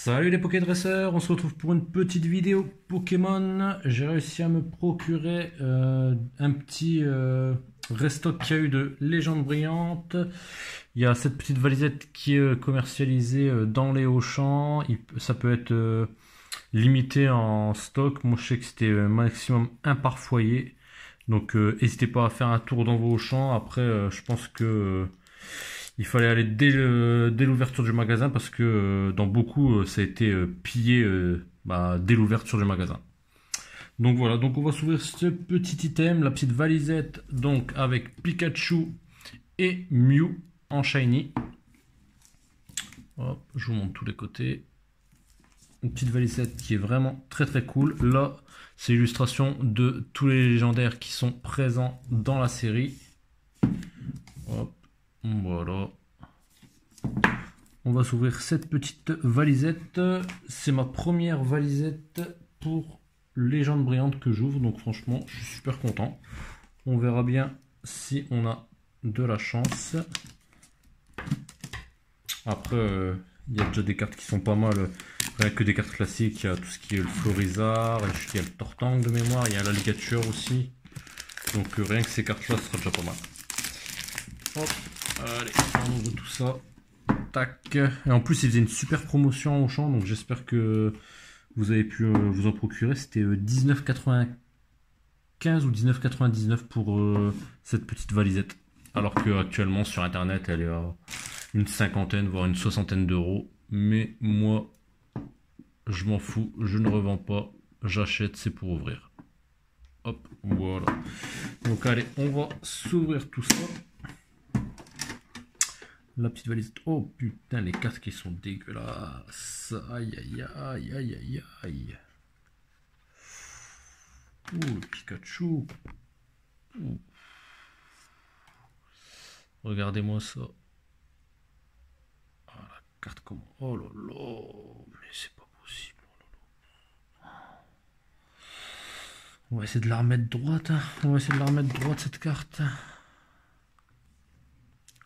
Salut les Pokédresseurs, on se retrouve pour une petite vidéo Pokémon. J'ai réussi à me procurer un petit restock qu'il y a eu de Légende Brillante. Il y a cette petite valisette qui est commercialisée dans les Auchan. Ça peut être limité en stock. Moi je sais que c'était maximum un par foyer. Donc n'hésitez pas à faire un tour dans vos Auchan. Après je pense que... il fallait aller dès l'ouverture du magasin parce que dans beaucoup ça a été pillé dès l'ouverture du magasin. Donc voilà, donc on va s'ouvrir ce petit item, la petite valisette donc avec Pikachu et Mew en shiny. Hop, je vous montre tous les côtés. Une petite valisette qui est vraiment très cool. Là, c'est l'illustration de tous les légendaires qui sont présents dans la série. Hop. Voilà. On va s'ouvrir cette petite valisette. C'est ma première valisette pour Légende Brillante que j'ouvre. Donc franchement, je suis super content. On verra bien si on a de la chance. Après, il y a déjà des cartes qui sont pas mal. Rien que des cartes classiques. Il y a tout ce qui est le Florizard. Il y a le Tortank de mémoire. Il y a l'Alligator aussi. Donc rien que ces cartes-là, ce sera déjà pas mal. Hop. Allez, on ouvre tout ça. Tac. Et en plus, il faisait une super promotion au champ, donc j'espère que vous avez pu vous en procurer. C'était 19,95 ou 19,99 pour cette petite valisette. Alors que actuellement sur internet, elle est à une cinquantaine, voire une soixantaine d'euros. Mais moi, je m'en fous, je ne revends pas, j'achète, c'est pour ouvrir. Hop, voilà. Donc allez, on va s'ouvrir tout ça. La petite valise. Oh putain, les cartes qui sont dégueulasses. Aïe aïe aïe aïe aïe aïe. Ouh, Pikachu. Ouh. Regardez-moi ça. Ah, la carte comment. Oh là là. Mais c'est pas possible. Oh là là. On va essayer de la remettre droite. Hein. On va essayer de la remettre droite cette carte.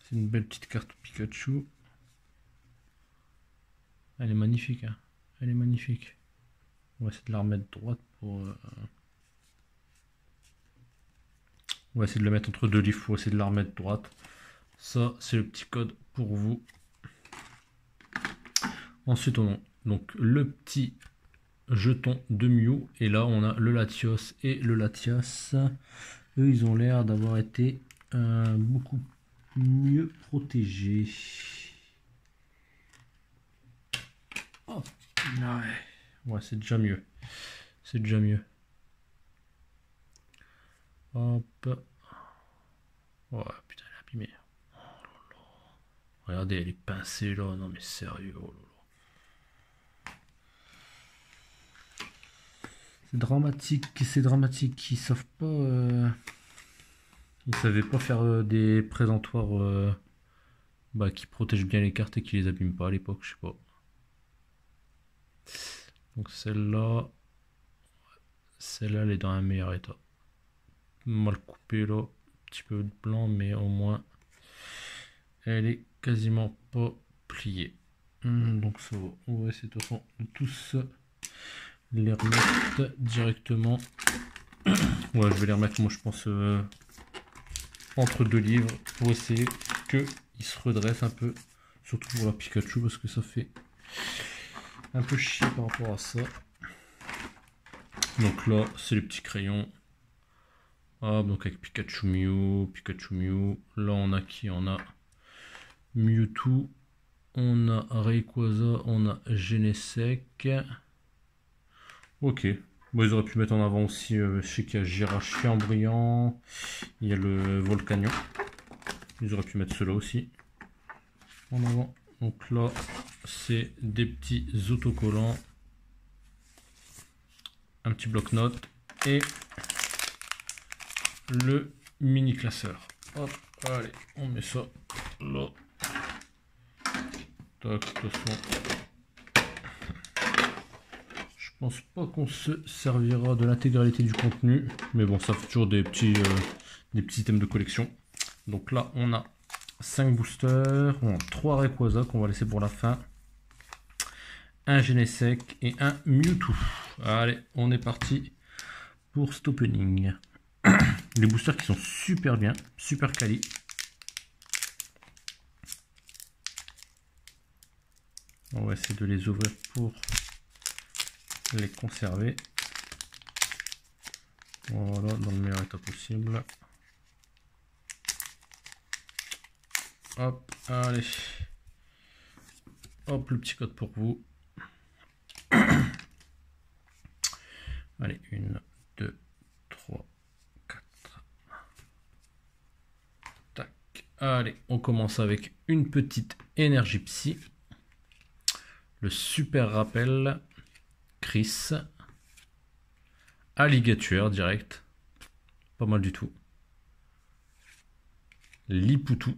C'est une belle petite carte Pikachu. Elle est magnifique. Hein. Elle est magnifique. On va essayer de la remettre droite pour... On va essayer de la mettre entre deux livres pour essayer de la remettre droite. Ça, c'est le petit code pour vous. Ensuite, on a donc le petit jeton de Mew. Et là, on a le Latios et le Latias. Eux, ils ont l'air d'avoir été beaucoup mieux protégé. Oh, ouais, c'est déjà mieux. C'est déjà mieux. Hop. Oh putain, elle est abîmée. Oh là là. Regardez, elle est pincée là. Non mais sérieux. Oh là là. C'est dramatique. C'est dramatique. Ils savent pas. Ils savaient pas faire des présentoirs qui protègent bien les cartes et qui les abîment pas à l'époque, je sais pas. Donc celle-là, elle est dans un meilleur état. Mal coupée là, un petit peu de blanc, mais au moins elle est quasiment pas pliée. Donc ça va. On va essayer de toute façon de tous les remettre directement. Ouais, je vais les remettre, moi je pense. Entre deux livres pour essayer qu'il se redresse un peu, surtout pour la Pikachu parce que ça fait un peu chier par rapport à ça. Donc là c'est les petits crayons. Ah, donc avec Pikachu Mew. Là on a qui? On a Mewtwo, on a Rayquaza, on a Genesect. Ok. Bon, ils auraient pu mettre en avant aussi, je sais qu'il y a Girachian Brillant, il y a le Volcanion. Ils auraient pu mettre ceux-là aussi en avant. Donc là, c'est des petits autocollants, un petit bloc-notes et le mini classeur. Hop, allez, on met ça là. Tac, de toute façon. Je pense pas qu'on se servira de l'intégralité du contenu, mais bon, ça fait toujours des petits items de collection. Donc là, on a 5 boosters, on a 3 Rayquaza qu'on va laisser pour la fin, un Genesect et un Mewtwo. Allez, on est parti pour cet opening. Les boosters qui sont super bien, super quali. On va essayer de les ouvrir pour les conserver. Voilà, dans le meilleur état possible. Hop, allez. Hop, le petit code pour vous. Allez, 1, 2, 3, 4. Tac. Allez, on commence avec une petite énergie psy. Le super rappel. Chris. Alligator direct. Pas mal du tout. Lipoutou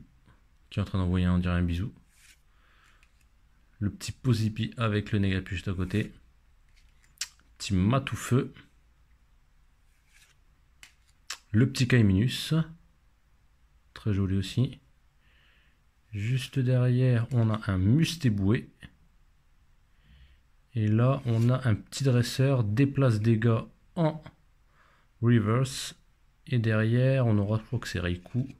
qui est en train d'envoyer, on dirait, un bisou. Le petit Posipi avec le Negapi juste à côté. Petit Matoufeu. Le petit Kaiminus. Très joli aussi. Juste derrière, on a un Mustéboué. Et là, on a un petit dresseur déplace dégâts en reverse. Et derrière, on aura, je crois que c'est Reiku.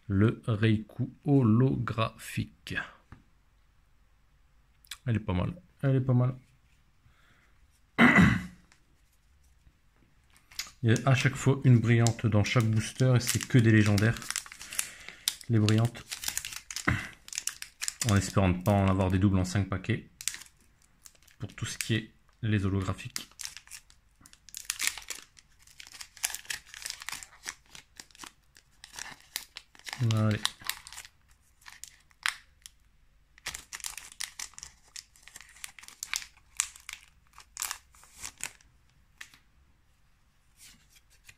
Le Reiku holographique. Elle est pas mal. Elle est pas mal. Il y a à chaque fois une brillante dans chaque booster et c'est que des légendaires. Les brillantes. En espérant ne pas en avoir des doubles en 5 paquets. Pour tout ce qui est les holographiques. Allez.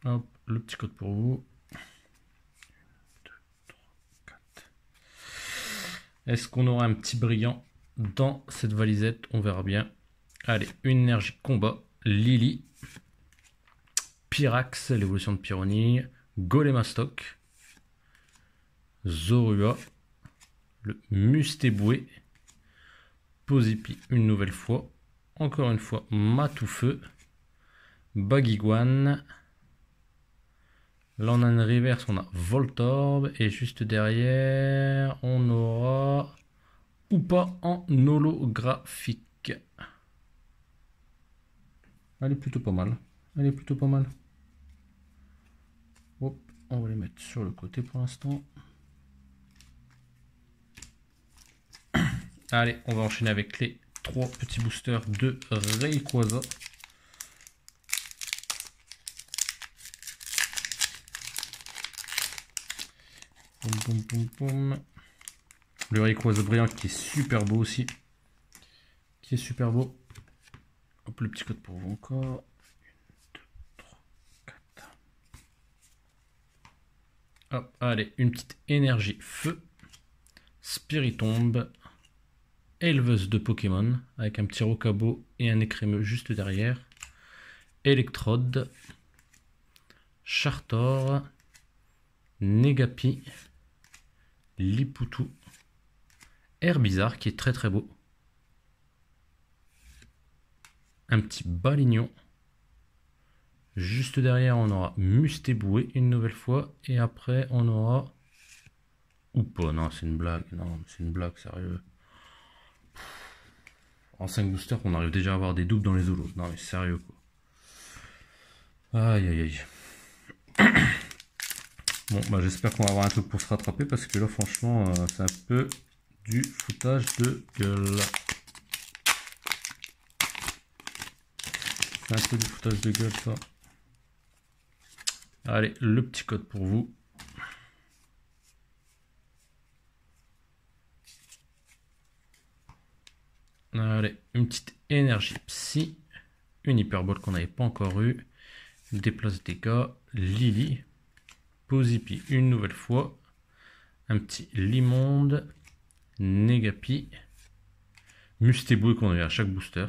Hop, le petit code pour vous. 2, 3, 4. Est-ce qu'on aura un petit brillant dans cette valisette? On verra bien. Allez, une énergie combat. Lily. Pyrax, l'évolution de Pyronille. Golemastoc. Zorua. Le Mustéboué. Posipi une nouvelle fois. Encore une fois, Matoufeu. Baguiguane. Là on a une reverse, on a Voltorb. Et juste derrière, on aura Hoopa en holographique. Elle est plutôt pas mal. Elle est plutôt pas mal. Hop, on va les mettre sur le côté pour l'instant. Allez, on va enchaîner avec les 3 petits boosters de Rayquaza. Boum, boum, boum, boum. Le Rayquaza brillant qui est super beau aussi. Qui est super beau. Hop, le petit code pour vous encore. 1, 2, 3, 4. Hop, allez, une petite énergie feu. Spiritombe. Éleveuse de Pokémon. Avec un petit Rocabo et un écrémeux juste derrière. Electrode. Chartor. Negapi. Lipoutou. Herbizarre qui est très très beau. Un petit Balignon. Juste derrière, on aura Mustéboué une nouvelle fois. Et après, on aura... Ou pas, non, c'est une blague. Non, c'est une blague, sérieux. En 5 boosters, on arrive déjà à avoir des doubles dans les holos. Non, mais sérieux, quoi. Aïe, aïe, aïe. Bon, bah, j'espère qu'on va avoir un truc pour se rattraper. Parce que là, franchement, c'est un peu du foutage de gueule. C'est un peu du foutage de gueule, ça. Allez, le petit code pour vous. Allez, une petite énergie psy. Une hyperbole qu'on n'avait pas encore eu. Déplace dégâts. Lily. Posipi une nouvelle fois. Un petit Limonde. Negapi. Mustéboué qu'on a eu à chaque booster.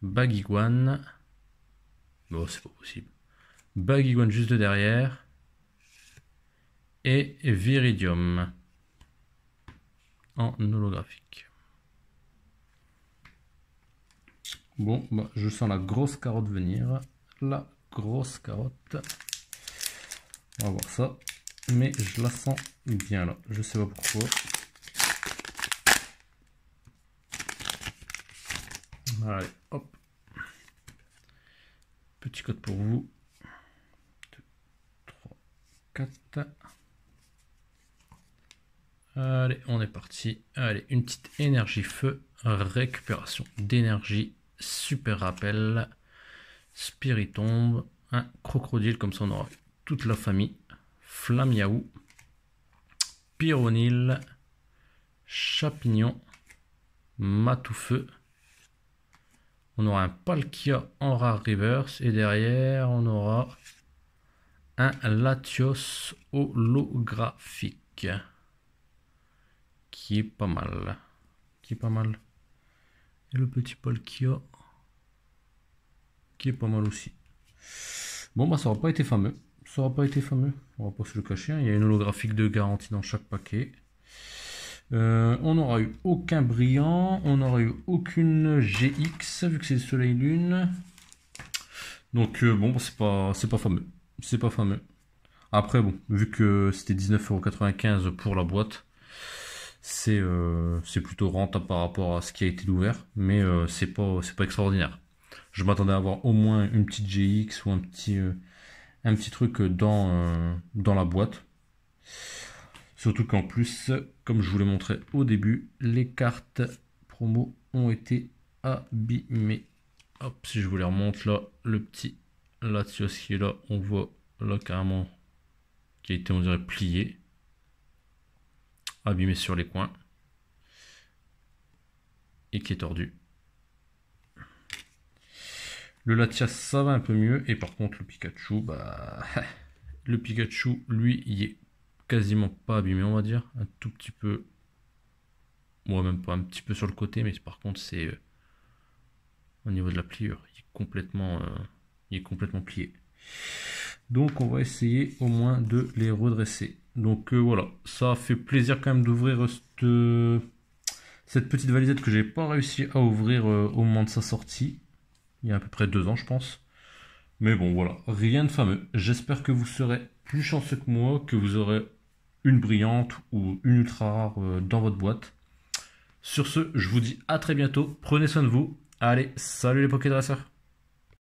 Baguiguane. Bon, c'est pas possible. Baguiguane juste de derrière. Et Viridium. En holographique. Bon, bah, je sens la grosse carotte venir. La grosse carotte. On va voir ça. Mais je la sens bien là. Je sais pas pourquoi. Allez, hop. Petit code pour vous. 2, 3, 4. Allez, on est parti. Allez, une petite énergie feu. Récupération d'énergie. Super rappel. Spiritombe. Un crocodile, comme ça on aura toute la famille. Flamiaou. Pyronil. Chapignon. Matoufeu. On aura un Palkia en rare reverse. Et derrière, on aura un Latios holographique. Qui est pas mal. Qui est pas mal. Et le petit Palkia. Qui est pas mal aussi. Bon, bah, ça n'aura pas été fameux. Ça n'aura pas été fameux. On va pas se le cacher. Il y a une holographique de garantie dans chaque paquet. On n'aura eu aucun brillant. On n'aura eu aucune GX, vu que c'est Soleil Lune. Donc, bon, c'est pas fameux. C'est pas fameux. Après, bon, vu que c'était 19,95 € pour la boîte, c'est plutôt rentable par rapport à ce qui a été ouvert. Mais c'est pas extraordinaire. Je m'attendais à avoir au moins une petite GX ou un petit truc dans la boîte. Surtout qu'en plus, comme je vous l'ai montré au début, les cartes promo ont été abîmées. Hop, si je vous les remonte là, le petit Latios qui est là, on voit là carrément qui a été, on dirait, plié. Abîmé sur les coins. Et qui est tordu. Le Latias, ça va un peu mieux. Et par contre, le Pikachu, bah... le Pikachu, lui, il est quasiment pas abîmé, on va dire. Un tout petit peu... Bon, même pas un petit peu sur le côté, mais par contre, c'est... au niveau de la pliure, il est complètement plié. Donc, on va essayer au moins de les redresser. Donc, voilà. Ça fait plaisir quand même d'ouvrir cette petite valisette que j'ai pas réussi à ouvrir au moment de sa sortie. Il y a à peu près 2 ans, je pense. Mais bon, voilà, rien de fameux. J'espère que vous serez plus chanceux que moi, que vous aurez une brillante ou une ultra rare dans votre boîte. Sur ce, je vous dis à très bientôt. Prenez soin de vous. Allez, salut les Pokédresseurs.